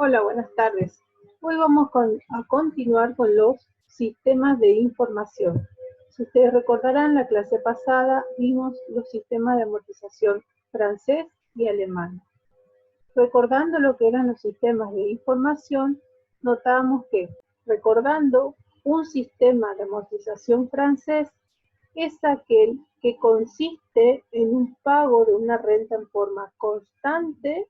Hola, buenas tardes. Hoy vamos a continuar con los sistemas de información. Si ustedes recordarán, la clase pasada vimos los sistemas de amortización francés y alemán. Recordando lo que eran los sistemas de información, notábamos que, recordando, un sistema de amortización francés es aquel que consiste en un pago de una renta en forma constante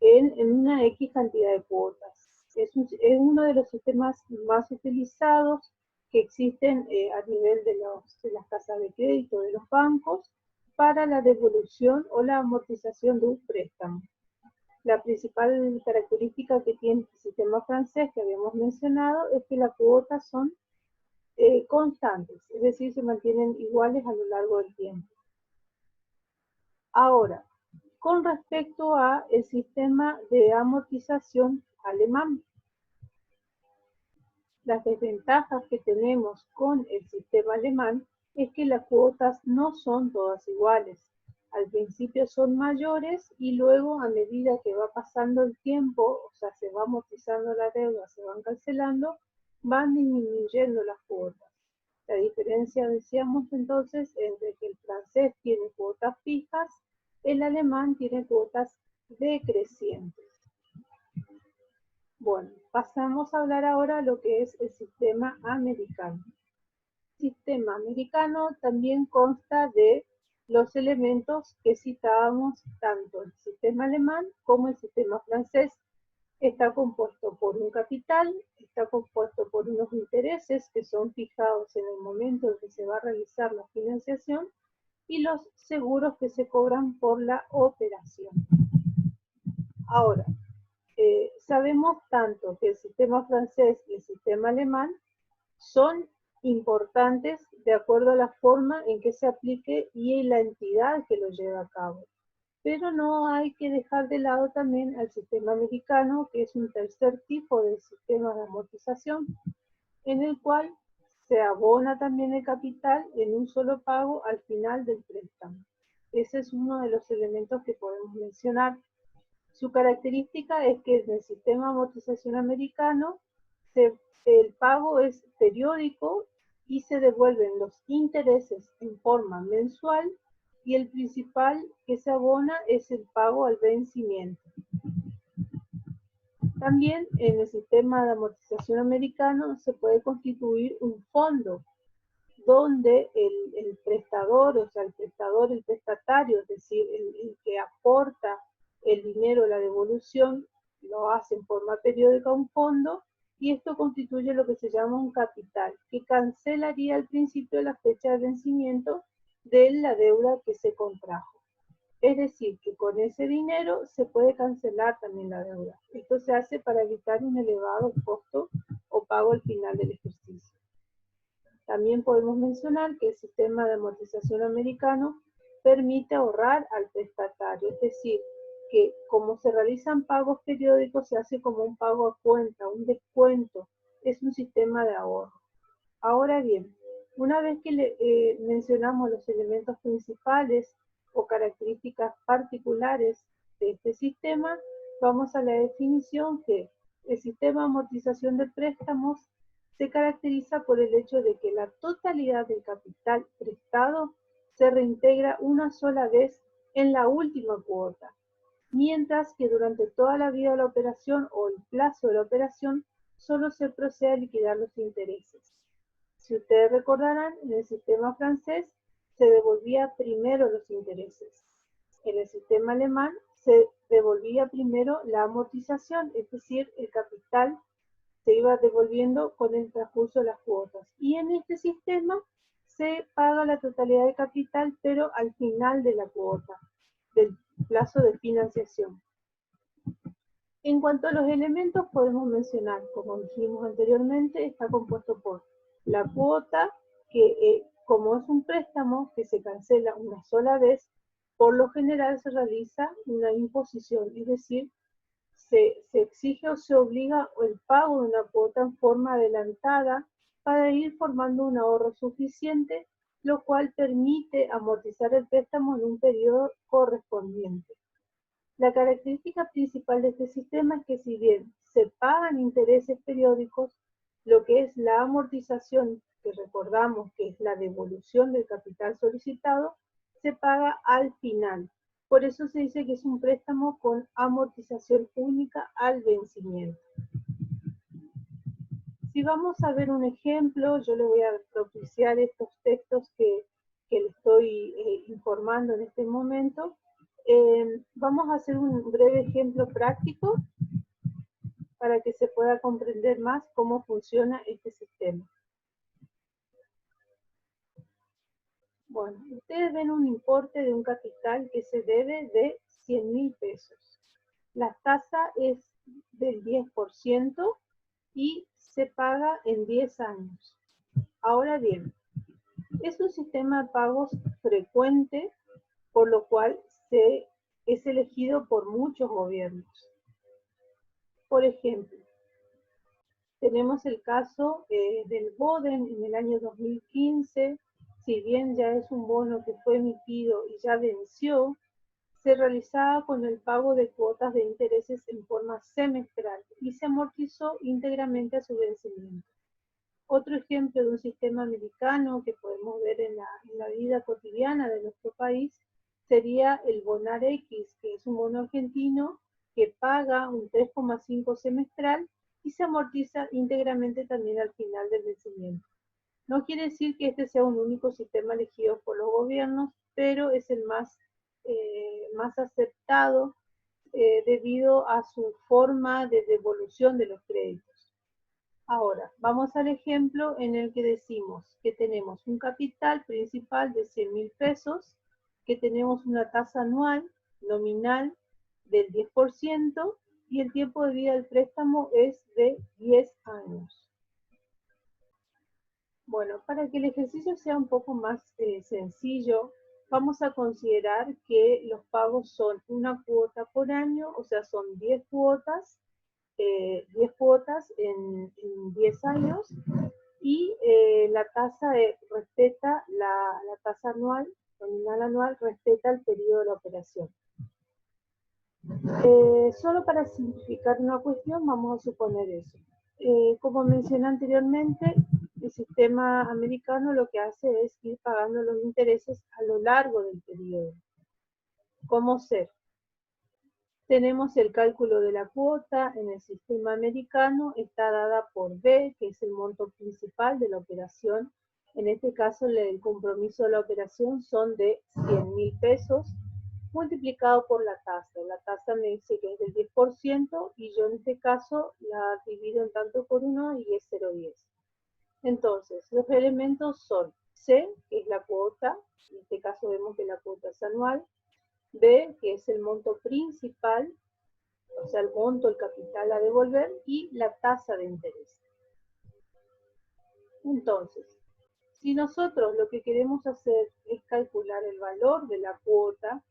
en una X cantidad de cuotas. Es uno de los sistemas más utilizados que existen a nivel de las casas de crédito, de los bancos, para la devolución o la amortización de un préstamo. La principal característica que tiene el sistema francés que habíamos mencionado es que las cuotas son constantes, es decir, se mantienen iguales a lo largo del tiempo. Ahora, con respecto a el sistema de amortización alemán, las desventajas que tenemos con el sistema alemán es que las cuotas no son todas iguales. Al principio son mayores y luego a medida que va pasando el tiempo, o sea, se va amortizando la deuda, se van cancelando, van disminuyendo las cuotas. La diferencia, decíamos entonces, entre que el francés tiene cuotas fijas, el alemán tiene cuotas decrecientes. Bueno, pasamos a hablar ahora de lo que es el sistema americano. El sistema americano también consta de los elementos que citábamos tanto el sistema alemán como el sistema francés. Está compuesto por un capital, está compuesto por unos intereses que son fijados en el momento en que se va a realizar la financiación y los seguros que se cobran por la operación. Ahora, sabemos tanto que el sistema francés y el sistema alemán son importantes de acuerdo a la forma en que se aplique y la entidad que lo lleva a cabo. Pero no hay que dejar de lado también al sistema americano, que es un tercer tipo de sistema de amortización, en el cual se abona también el capital en un solo pago al final del préstamo. Ese es uno de los elementos que podemos mencionar. Su característica es que en el sistema de amortización americano el pago es periódico y se devuelven los intereses en forma mensual y el principal que se abona es el pago al vencimiento. También en el sistema de amortización americano se puede constituir un fondo donde el prestador, o sea, el prestatario, es decir, el que aporta el dinero, la devolución, lo hace en forma periódica a un fondo y esto constituye lo que se llama un capital, que cancelaría al principio la fecha de vencimiento de la deuda que se contrajo. Es decir, que con ese dinero se puede cancelar también la deuda. Esto se hace para evitar un elevado costo o pago al final del ejercicio. También podemos mencionar que el sistema de amortización americano permite ahorrar al prestatario, es decir, que como se realizan pagos periódicos, se hace como un pago a cuenta, un descuento, es un sistema de ahorro. Ahora bien, una vez que mencionamos los elementos principales o características particulares de este sistema, vamos a la definición que el sistema de amortización de préstamos se caracteriza por el hecho de que la totalidad del capital prestado se reintegra una sola vez en la última cuota, mientras que durante toda la vida de la operación o el plazo de la operación solo se procede a liquidar los intereses. Si ustedes recordarán, en el sistema francés se devolvía primero los intereses. En el sistema alemán se devolvía primero la amortización, es decir, el capital se iba devolviendo con el transcurso de las cuotas. Y en este sistema se paga la totalidad de capital, pero al final de la cuota, del plazo de financiación. En cuanto a los elementos, podemos mencionar, como dijimos anteriormente, está compuesto por la cuota, que como es un préstamo que se cancela una sola vez, por lo general se realiza una imposición, es decir, se exige o se obliga el pago de una cuota en forma adelantada para ir formando un ahorro suficiente, lo cual permite amortizar el préstamo en un periodo correspondiente. La característica principal de este sistema es que si bien se pagan intereses periódicos, lo que es la amortización, que recordamos que es la devolución del capital solicitado, se paga al final. Por eso se dice que es un préstamo con amortización única al vencimiento. Si vamos a ver un ejemplo, yo le voy a propiciar estos textos que le estoy informando en este momento. Vamos a hacer un breve ejemplo práctico para que se pueda comprender más cómo funciona este sistema. Bueno, ustedes ven un importe de un capital que se debe de 100.000 pesos. La tasa es del 10% y se paga en 10 años. Ahora bien, es un sistema de pagos frecuente, por lo cual es elegido por muchos gobiernos. Por ejemplo, tenemos el caso del BODEN en el año 2015, si bien ya es un bono que fue emitido y ya venció, se realizaba con el pago de cuotas de intereses en forma semestral y se amortizó íntegramente a su vencimiento. Otro ejemplo de un sistema americano que podemos ver en la vida cotidiana de nuestro país sería el Bonar X, que es un bono argentino que paga un 3,5 semestral y se amortiza íntegramente también al final del vencimiento. No quiere decir que este sea un único sistema elegido por los gobiernos, pero es el más aceptado debido a su forma de devolución de los créditos. Ahora, vamos al ejemplo en el que decimos que tenemos un capital principal de 100.000 pesos, que tenemos una tasa anual nominal del 10% y el tiempo de vida del préstamo es de 10 años. Bueno, para que el ejercicio sea un poco más sencillo, vamos a considerar que los pagos son una cuota por año, o sea, son 10 cuotas en 10 años y la tasa respeta la tasa anual, nominal anual, respeta el periodo de la operación. Solo para simplificar una cuestión, vamos a suponer eso. Como mencioné anteriormente, el sistema americano lo que hace es ir pagando los intereses a lo largo del periodo. ¿Cómo ser? Tenemos el cálculo de la cuota en el sistema americano, está dada por B, que es el monto principal de la operación. En este caso, el compromiso de la operación son de 100.000 pesos, multiplicado por la tasa. La tasa me dice que es del 10% y yo en este caso la divido en tanto por 1 y es 0,10. Entonces, los elementos son C, que es la cuota, en este caso vemos que la cuota es anual, B, que es el monto principal, o sea, el monto, el capital a devolver, y la tasa de interés. Entonces, si nosotros lo que queremos hacer es calcular el valor de la cuota,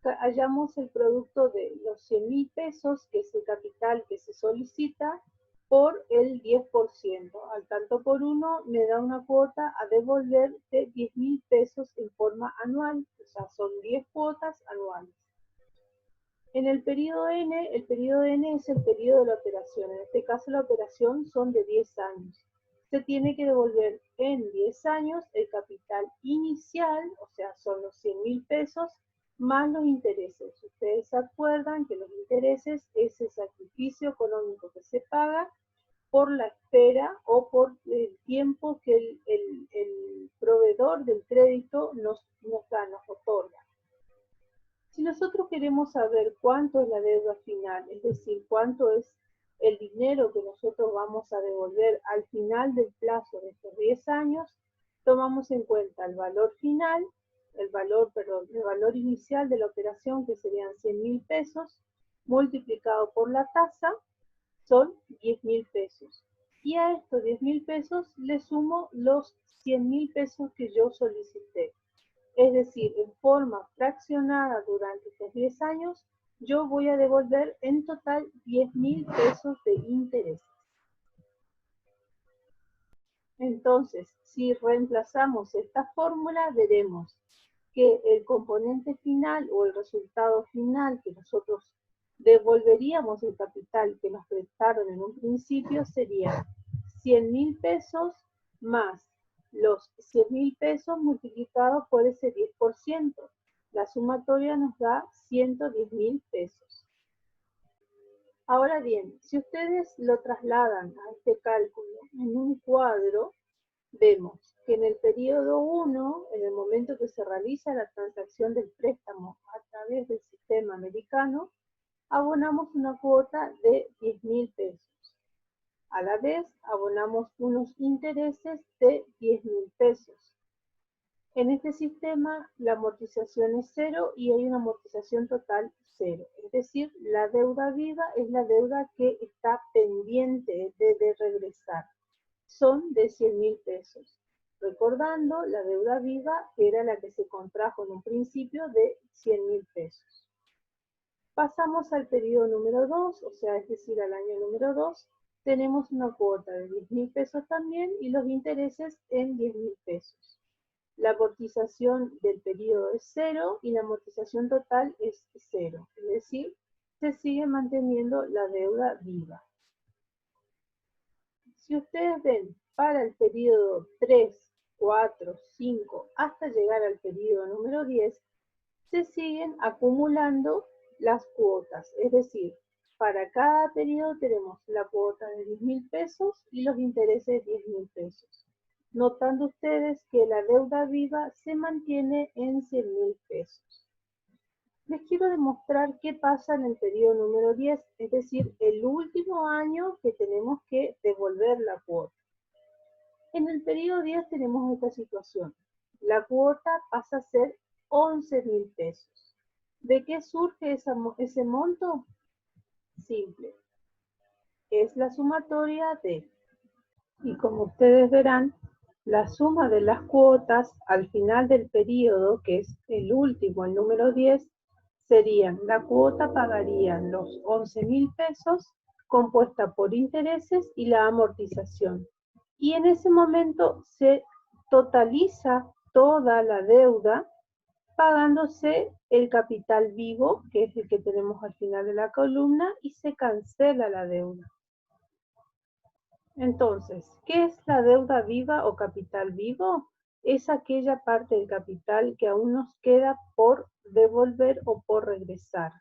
hallamos el producto de los 100.000 pesos, que es el capital que se solicita, por el 10%. Al tanto por 1 me da una cuota a devolver de 10.000 pesos en forma anual, o sea, son 10 cuotas anuales. En el periodo N es el periodo de la operación. En este caso la operación son de 10 años. Se tiene que devolver en 10 años el capital inicial, o sea, son los 100.000 pesos, más los intereses. Ustedes se acuerdan que los intereses es el sacrificio económico que se paga por la espera o por el tiempo que el proveedor del crédito nos otorga. Si nosotros queremos saber cuánto es la deuda final, es decir, cuánto es el dinero que nosotros vamos a devolver al final del plazo de estos 10 años, tomamos en cuenta el valor final, el valor inicial de la operación, que serían 100.000 pesos, multiplicado por la tasa, son 10.000 pesos. Y a estos 10.000 pesos le sumo los 100.000 pesos que yo solicité. Es decir, en forma fraccionada durante estos 10 años, yo voy a devolver en total 10.000 pesos de intereses. Entonces, si reemplazamos esta fórmula, veremos que el componente final o el resultado final que nosotros devolveríamos el capital que nos prestaron en un principio sería 100.000 pesos más los 100.000 pesos multiplicados por ese 10%. La sumatoria nos da 110.000 pesos. Ahora bien, si ustedes lo trasladan a este cálculo en un cuadro, vemos que en el periodo 1, en el momento que se realiza la transacción del préstamo a través del sistema americano, abonamos una cuota de 10.000 pesos. A la vez, abonamos unos intereses de 10.000 pesos. En este sistema, la amortización es cero y hay una amortización total cero. Es decir, la deuda viva es la deuda que está pendiente de regresar. Son de 100.000 pesos. Recordando, la deuda viva era la que se contrajo en un principio de 100.000 pesos. Pasamos al periodo número 2, o sea, es decir, al año número 2, tenemos una cuota de 10.000 pesos también y los intereses en 10.000 pesos. La amortización del periodo es cero y la amortización total es cero, es decir, se sigue manteniendo la deuda viva. Si ustedes ven, para el periodo 3, 4, 5, hasta llegar al periodo número 10, se siguen acumulando las cuotas, es decir, para cada periodo tenemos la cuota de 10.000 pesos y los intereses de 10.000 pesos. Notando ustedes que la deuda viva se mantiene en 100.000 pesos. Les quiero demostrar qué pasa en el periodo número 10, es decir, el último año que tenemos que devolver la cuota. En el periodo 10 tenemos esta situación. La cuota pasa a ser 11.000 pesos. ¿De qué surge ese monto? Simple. Es la sumatoria de, y como ustedes verán, la suma de las cuotas al final del periodo, que es el último, el número 10, serían, la cuota pagarían los 11.000 pesos, compuesta por intereses y la amortización. Y en ese momento se totaliza toda la deuda, pagándose el capital vivo, que es el que tenemos al final de la columna, y se cancela la deuda. Entonces, ¿qué es la deuda viva o capital vivo? Es aquella parte del capital que aún nos queda por devolver o por regresar.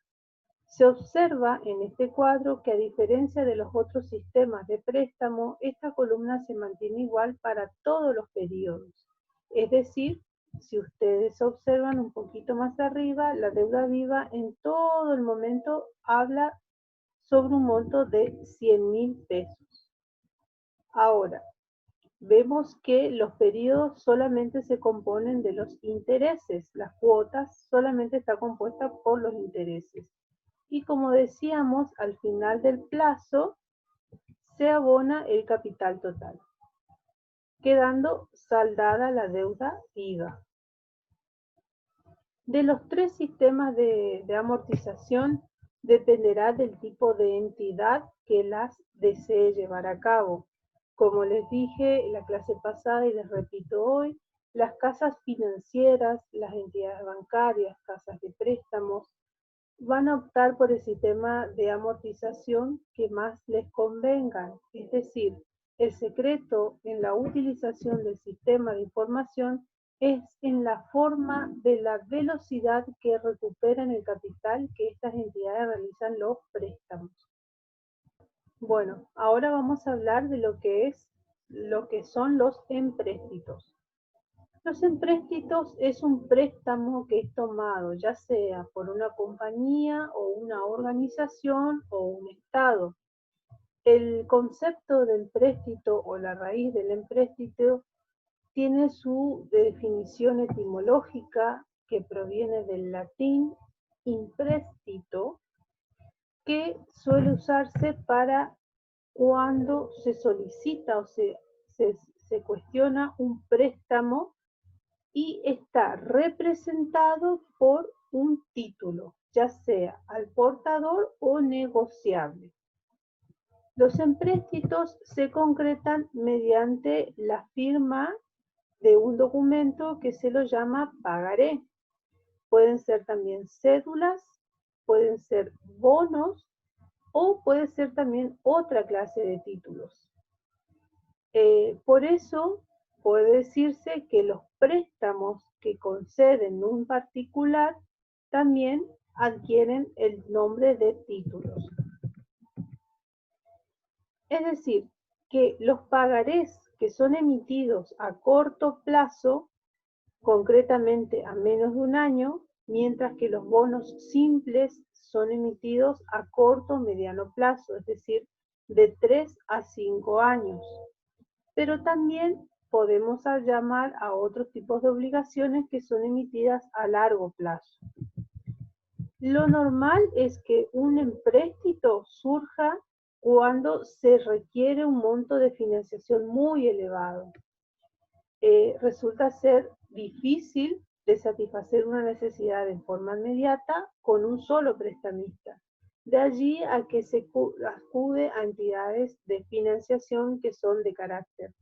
Se observa en este cuadro que a diferencia de los otros sistemas de préstamo, esta columna se mantiene igual para todos los periodos. Es decir, si ustedes observan un poquito más arriba, la deuda viva en todo el momento habla sobre un monto de 100.000 pesos. Ahora, vemos que los periodos solamente se componen de los intereses, las cuotas solamente está compuesta por los intereses. Y como decíamos, al final del plazo se abona el capital total, quedando saldada la deuda viva. De los tres sistemas de amortización dependerá del tipo de entidad que las desee llevar a cabo. Como les dije en la clase pasada y les repito hoy, las casas financieras, las entidades bancarias, casas de préstamos, van a optar por el sistema de amortización que más les convenga. Es decir, el secreto en la utilización del sistema de información es en la forma de la velocidad que recuperan el capital que estas entidades realizan los préstamos. Bueno, ahora vamos a hablar de lo que son los empréstitos. Los empréstitos es un préstamo que es tomado ya sea por una compañía o una organización o un estado. El concepto de empréstito o la raíz del empréstito tiene su definición etimológica que proviene del latín imprestito, que suele usarse para cuando se solicita o se cuestiona un préstamo y está representado por un título, ya sea al portador o negociable. Los empréstitos se concretan mediante la firma de un documento que se lo llama pagaré. pueden ser también cédulas, pueden ser bonos o puede ser también otra clase de títulos. Por eso puede decirse que los préstamos que conceden un particular también adquieren el nombre de títulos. Es decir, que los pagarés que son emitidos a corto plazo, concretamente a menos de un año, mientras que los bonos simples son emitidos a corto o mediano plazo, es decir, de 3 a 5 años. Pero también podemos llamar a otros tipos de obligaciones que son emitidas a largo plazo. Lo normal es que un empréstito surja cuando se requiere un monto de financiación muy elevado. Resulta ser difícil de satisfacer una necesidad en forma inmediata con un solo prestamista. De allí a que se acude a entidades de financiación que son de carácter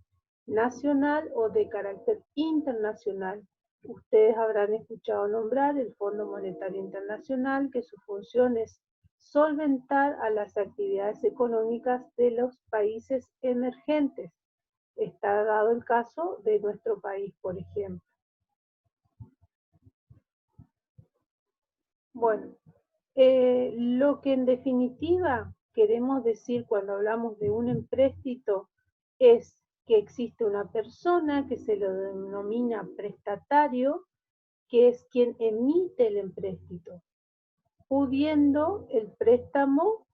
nacional o de carácter internacional. Ustedes habrán escuchado nombrar el Fondo Monetario Internacional, que su función es solventar a las actividades económicas de los países emergentes. Está dado el caso de nuestro país, por ejemplo. Bueno, lo que en definitiva queremos decir cuando hablamos de un empréstito es que existe una persona que se lo denomina prestatario, que es quien emite el empréstito, pidiendo el préstamo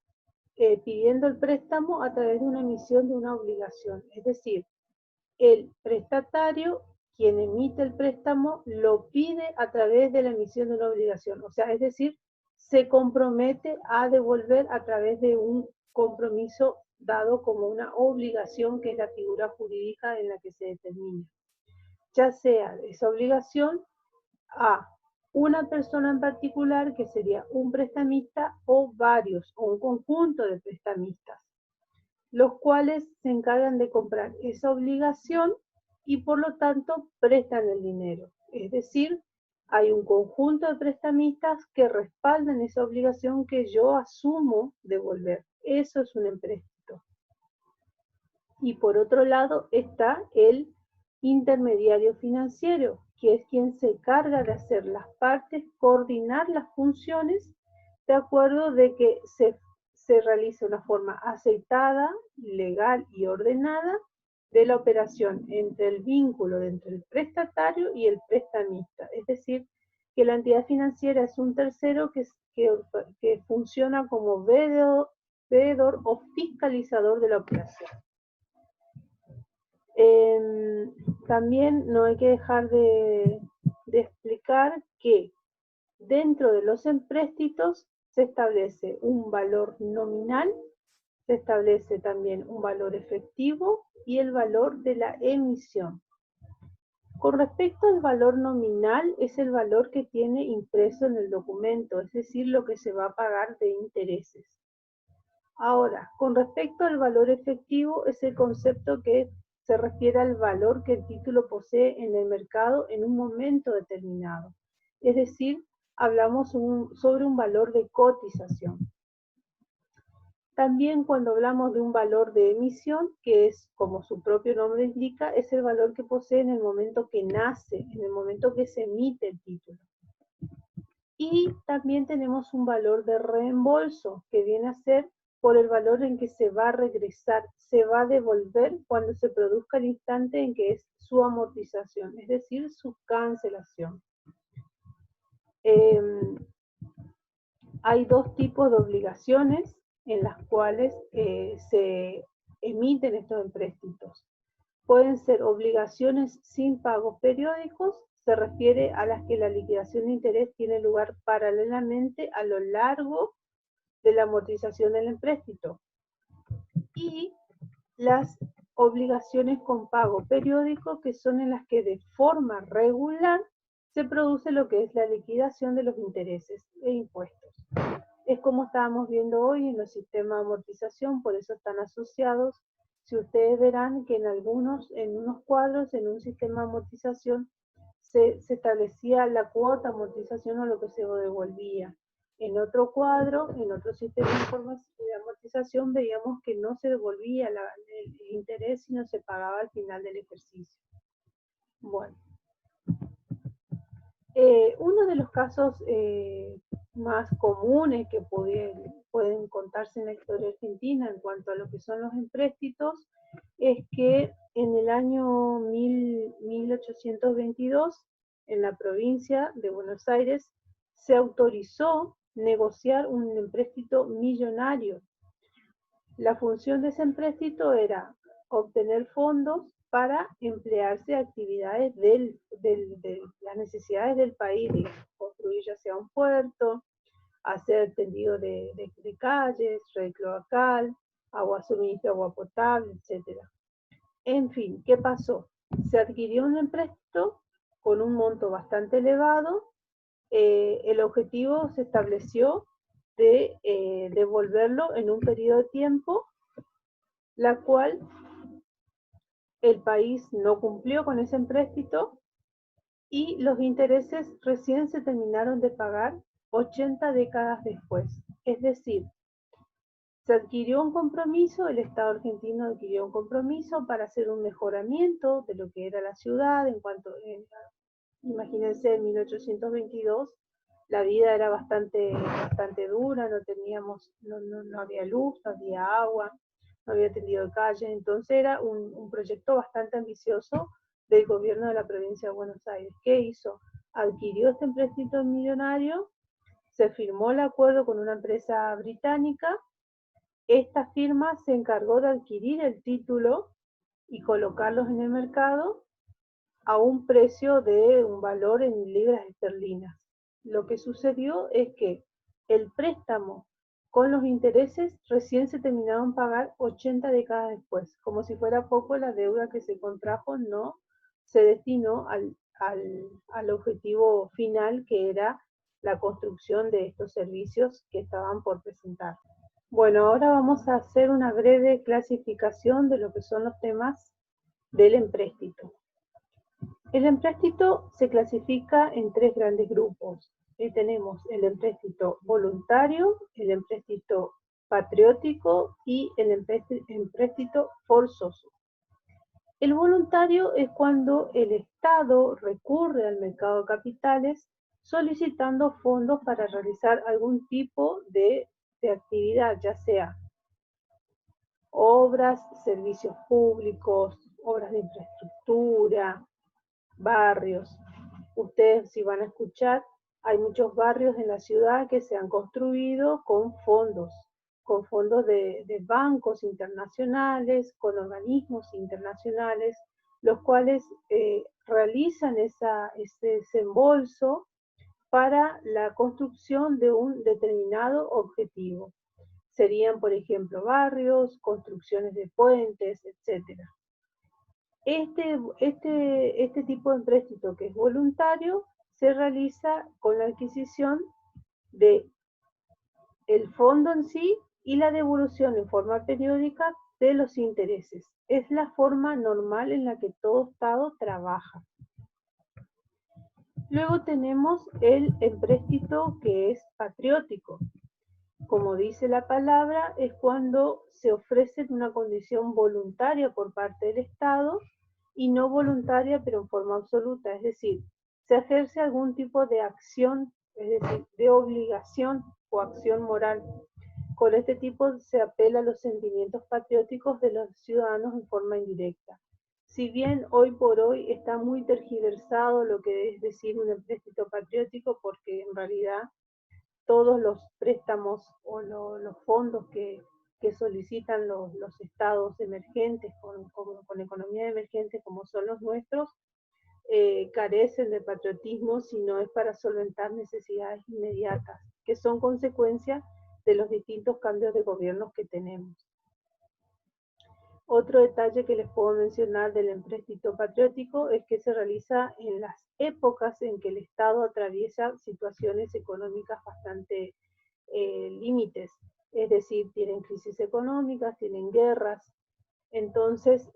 a través de una emisión de una obligación. Es decir, el prestatario, quien emite el préstamo, lo pide a través de la emisión de una obligación. O sea, es decir, se compromete a devolver a través de un compromiso dado como una obligación, que es la figura jurídica en la que se determina. Ya sea esa obligación a una persona en particular, que sería un prestamista, o varios, o un conjunto de prestamistas, los cuales se encargan de comprar esa obligación y por lo tanto prestan el dinero. Es decir, hay un conjunto de prestamistas que respaldan esa obligación que yo asumo devolver. Eso es un empréstito. Y por otro lado está el intermediario financiero, que es quien se encarga de hacer las partes, coordinar las funciones de acuerdo de que se realice una forma aceitada, legal y ordenada de la operación entre el vínculo entre el prestatario y el prestamista. Es decir, que la entidad financiera es un tercero que funciona como veedor o fiscalizador de la operación. También no hay que dejar de explicar que dentro de los empréstitos se establece un valor nominal, se establece también un valor efectivo y el valor de la emisión. Con respecto al valor nominal, es el valor que tiene impreso en el documento, es decir, lo que se va a pagar de intereses. Ahora, con respecto al valor efectivo, es el concepto que se refiere al valor que el título posee en el mercado en un momento determinado. Es decir, hablamos sobre un valor de cotización. También cuando hablamos de un valor de emisión, que es, como su propio nombre indica, es el valor que posee en el momento que nace, en el momento que se emite el título. Y también tenemos un valor de reembolso, que viene a ser por el valor en que se va a regresar, se va a devolver cuando se produzca el instante en que es su amortización, es decir, su cancelación. Hay dos tipos de obligaciones en las cuales se emiten estos empréstitos. Pueden ser obligaciones sin pagos periódicos, se refiere a las que la liquidación de interés tiene lugar paralelamente a lo largo de la amortización del empréstito. Y las obligaciones con pago periódico, que son en las que de forma regular se produce lo que es la liquidación de los intereses e impuestos. Es como estábamos viendo hoy en los sistemas de amortización, por eso están asociados. Si ustedes verán que en unos cuadros, en un sistema de amortización, se establecía la cuota amortización o lo que se devolvía. En otro cuadro, en otro sistema de amortización, veíamos que no se devolvía el interés, sino se pagaba al final del ejercicio. Bueno, uno de los casos más comunes que pueden contarse en la historia argentina en cuanto a lo que son los empréstitos es que en el año 1822, en la provincia de Buenos Aires, se autorizó negociar un empréstito millonario. La función de ese empréstito era obtener fondos para emplearse a actividades de las necesidades del país, digamos, construir ya sea un puerto, hacer tendido de calles, red cloacal, suministro, agua potable, etc. En fin, ¿qué pasó? Se adquirió un empréstito con un monto bastante elevado. El objetivo se estableció de devolverlo en un periodo de tiempo, la cual el país no cumplió con ese empréstito y los intereses recién se terminaron de pagar 80 décadas después. Es decir, se adquirió un compromiso, el Estado argentino adquirió un compromiso para hacer un mejoramiento de lo que era la ciudad en cuanto, imagínense, en 1822 la vida era bastante dura, no había luz, no había agua, no había tendido de calle, entonces era un proyecto bastante ambicioso del gobierno de la provincia de Buenos Aires. ¿Qué hizo? Adquirió este empréstito millonario, se firmó el acuerdo con una empresa británica, esta firma se encargó de adquirir el título y colocarlos en el mercado a un precio de un valor en libras esterlinas. Lo que sucedió es que el préstamo con los intereses recién se terminaron de pagar 80 décadas después. Como si fuera poco, la deuda que se contrajo no se destinó al objetivo final, que era la construcción de estos servicios que estaban por presentar. Bueno, ahora vamos a hacer una breve clasificación de lo que son los temas del empréstito. El empréstito se clasifica en tres grandes grupos. Tenemos el empréstito voluntario, el empréstito patriótico y el empréstito forzoso. El voluntario es cuando el Estado recurre al mercado de capitales solicitando fondos para realizar algún tipo de actividad, ya sea obras, servicios públicos, obras de infraestructura, barrios. Ustedes, si van a escuchar, hay muchos barrios en la ciudad que se han construido con fondos de bancos internacionales, con organismos internacionales, los cuales realizan ese desembolso para la construcción de un determinado objetivo. Serían, por ejemplo, barrios, construcciones de puentes, etc. Este tipo de empréstito, que es voluntario, se realiza con la adquisición de el fondo en sí y la devolución en forma periódica de los intereses. Es la forma normal en la que todo Estado trabaja. Luego tenemos el empréstito que es patriótico. Como dice la palabra, es cuando se ofrece una condición voluntaria por parte del Estado y no voluntaria pero en forma absoluta, es decir, se ejerce algún tipo de acción, es decir, de obligación o acción moral. Con este tipo se apela a los sentimientos patrióticos de los ciudadanos en forma indirecta. Si bien hoy por hoy está muy tergiversado lo que es decir un empréstito patriótico, porque en realidad todos los préstamos o los fondos que solicitan los estados emergentes con economía emergente como son los nuestros, carecen de patriotismo si no es para solventar necesidades inmediatas, que son consecuencia de los distintos cambios de gobiernos que tenemos. Otro detalle que les puedo mencionar del empréstito patriótico es que se realiza en las épocas en que el Estado atraviesa situaciones económicas bastante límites, es decir, tienen crisis económicas, tienen guerras, Entonces,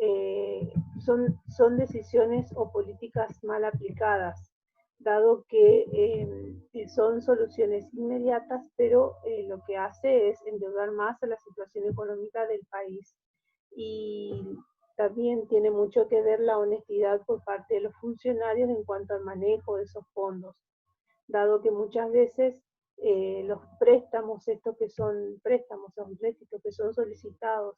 son decisiones o políticas mal aplicadas, dado que son soluciones inmediatas, pero lo que hace es endeudar más a la situación económica del país. Y también tiene mucho que ver la honestidad por parte de los funcionarios en cuanto al manejo de esos fondos, dado que muchas veces los préstamos, estos que son préstamos, son préstitos que son solicitados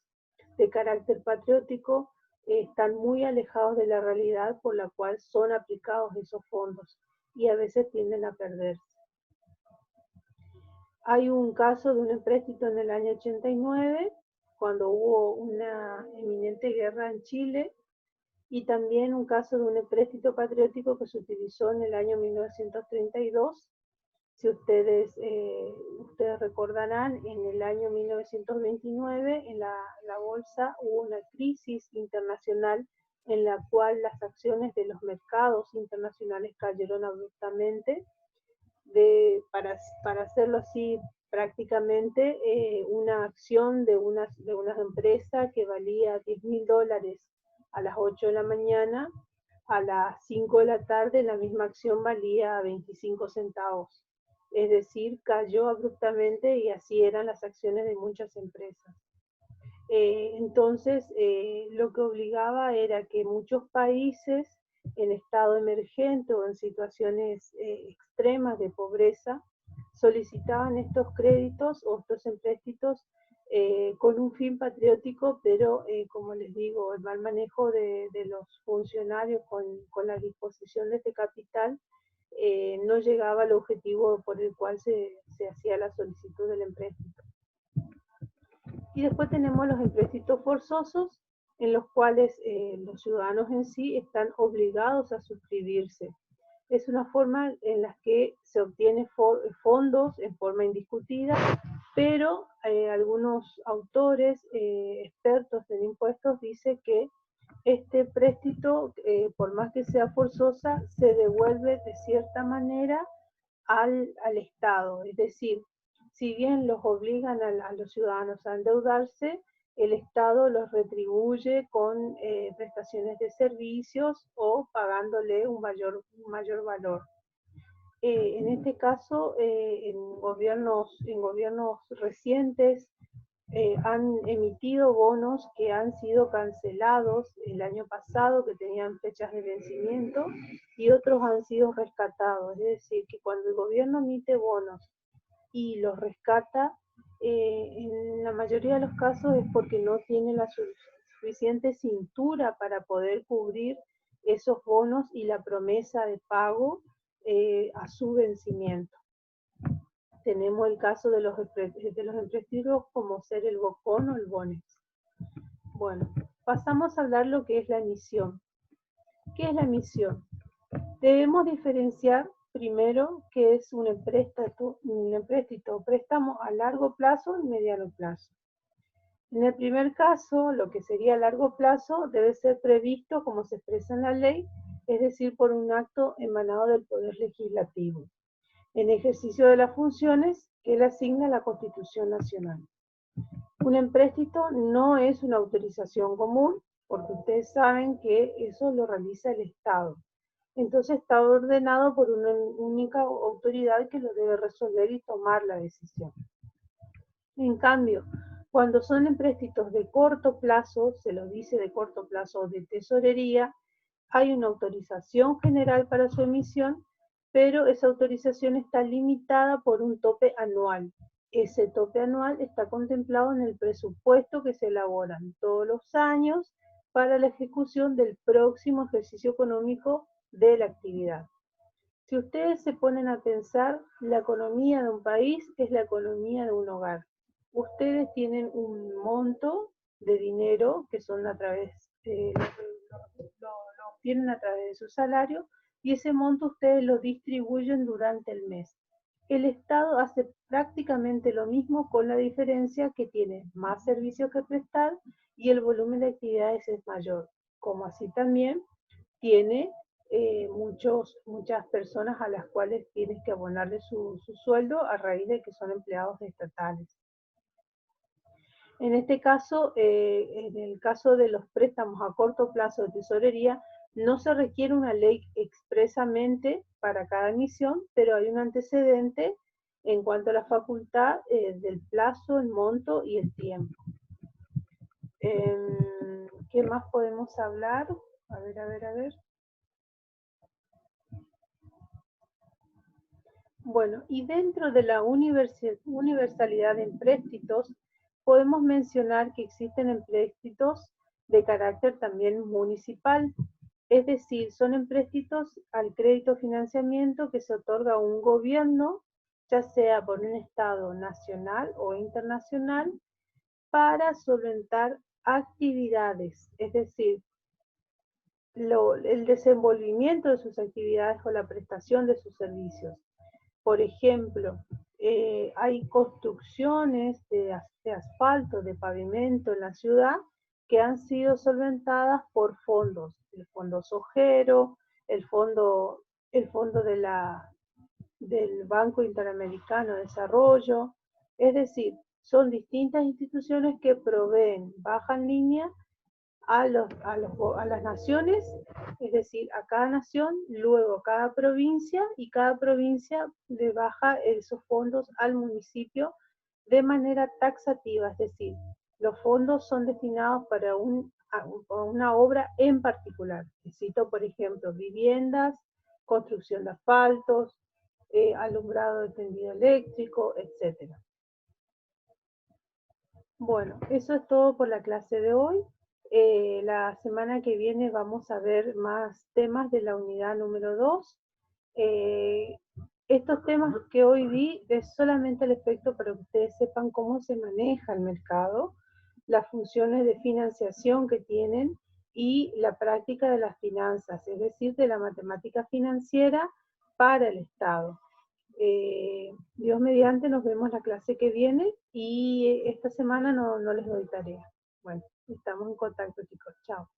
de carácter patriótico, están muy alejados de la realidad por la cual son aplicados esos fondos y a veces tienden a perderse. Hay un caso de un empréstito en el año 89, cuando hubo una eminente guerra en Chile, y también un caso de un empréstito patriótico que se utilizó en el año 1932. Si ustedes recordarán, en el año 1929 en la bolsa hubo una crisis internacional en la cual las acciones de los mercados internacionales cayeron abruptamente. Para hacerlo así prácticamente, una acción de una empresa que valía $10.000 a las 8 de la mañana, a las 5 de la tarde la misma acción valía 25 centavos. Es decir, cayó abruptamente y así eran las acciones de muchas empresas. Entonces, lo que obligaba era que muchos países en estado emergente o en situaciones extremas de pobreza solicitaban estos créditos o estos empréstitos con un fin patriótico, pero como les digo, el mal manejo de los funcionarios con la disposición de este capital no llegaba al objetivo por el cual se hacía la solicitud del empréstito. Y después tenemos los empréstitos forzosos, en los cuales los ciudadanos en sí están obligados a suscribirse. Es una forma en la que se obtiene fondos en forma indiscutida, pero algunos autores expertos en impuestos dicen que este préstito, por más que sea forzosa, se devuelve de cierta manera al Estado. Es decir, si bien los obligan a los ciudadanos a endeudarse, el Estado los retribuye con prestaciones de servicios o pagándole un mayor valor. En este caso, en gobiernos recientes, han emitido bonos que han sido cancelados el año pasado, que tenían fechas de vencimiento, y otros han sido rescatados. Es decir, que cuando el gobierno emite bonos y los rescata, en la mayoría de los casos es porque no tiene la suficiente cintura para poder cubrir esos bonos y la promesa de pago a su vencimiento. Tenemos el caso de los empréstitos como ser el BOCON o el BONEX. Bueno, pasamos a hablar lo que es la emisión. ¿Qué es la emisión? Debemos diferenciar primero qué es un empréstito o préstamo a largo plazo y mediano plazo. En el primer caso, lo que sería a largo plazo debe ser previsto como se expresa en la ley, es decir, por un acto emanado del Poder Legislativo, en ejercicio de las funciones que le asigna la Constitución Nacional. Un empréstito no es una autorización común, porque ustedes saben que eso lo realiza el Estado. Entonces está ordenado por una única autoridad que lo debe resolver y tomar la decisión. En cambio, cuando son empréstitos de corto plazo, se lo dice de corto plazo de tesorería, hay una autorización general para su emisión, pero esa autorización está limitada por un tope anual. Ese tope anual está contemplado en el presupuesto que se elabora todos los años para la ejecución del próximo ejercicio económico de la actividad. Si ustedes se ponen a pensar, la economía de un país es la economía de un hogar. Ustedes tienen un monto de dinero que son a través, lo obtienen a través de su salario, y ese monto ustedes lo distribuyen durante el mes. El Estado hace prácticamente lo mismo, con la diferencia que tiene más servicios que prestar y el volumen de actividades es mayor, como así también tiene muchas personas a las cuales tienes que abonarle su sueldo a raíz de que son empleados estatales. En este caso, en el caso de los préstamos a corto plazo de tesorería, no se requiere una ley expresamente para cada emisión, pero hay un antecedente en cuanto a la facultad del plazo, el monto y el tiempo. ¿Qué más podemos hablar? A ver. Bueno, y dentro de la universalidad de empréstitos, podemos mencionar que existen empréstitos de carácter también municipal, es decir, son empréstitos al crédito financiamiento que se otorga a un gobierno, ya sea por un Estado nacional o internacional, para solventar actividades, es decir, el desenvolvimiento de sus actividades o la prestación de sus servicios. Por ejemplo, hay construcciones de asfalto, de pavimento en la ciudad que han sido solventadas por fondos, el fondo Sojero, el fondo, el fondo del Banco Interamericano de Desarrollo, es decir, son distintas instituciones que proveen baja línea a las naciones, es decir, a cada nación, luego a cada provincia, y cada provincia le baja esos fondos al municipio de manera taxativa, es decir, los fondos son destinados para una obra en particular. Cito, por ejemplo, viviendas, construcción de asfaltos, alumbrado de tendido eléctrico, etc. Bueno, eso es todo por la clase de hoy. La semana que viene vamos a ver más temas de la unidad número 2. Estos temas que hoy di es solamente el efecto para que ustedes sepan cómo se maneja el mercado, las funciones de financiación que tienen y la práctica de las finanzas, es decir, de la matemática financiera para el Estado. Dios mediante, nos vemos la clase que viene y esta semana no les doy tarea. Bueno, estamos en contacto, chicos. Chao.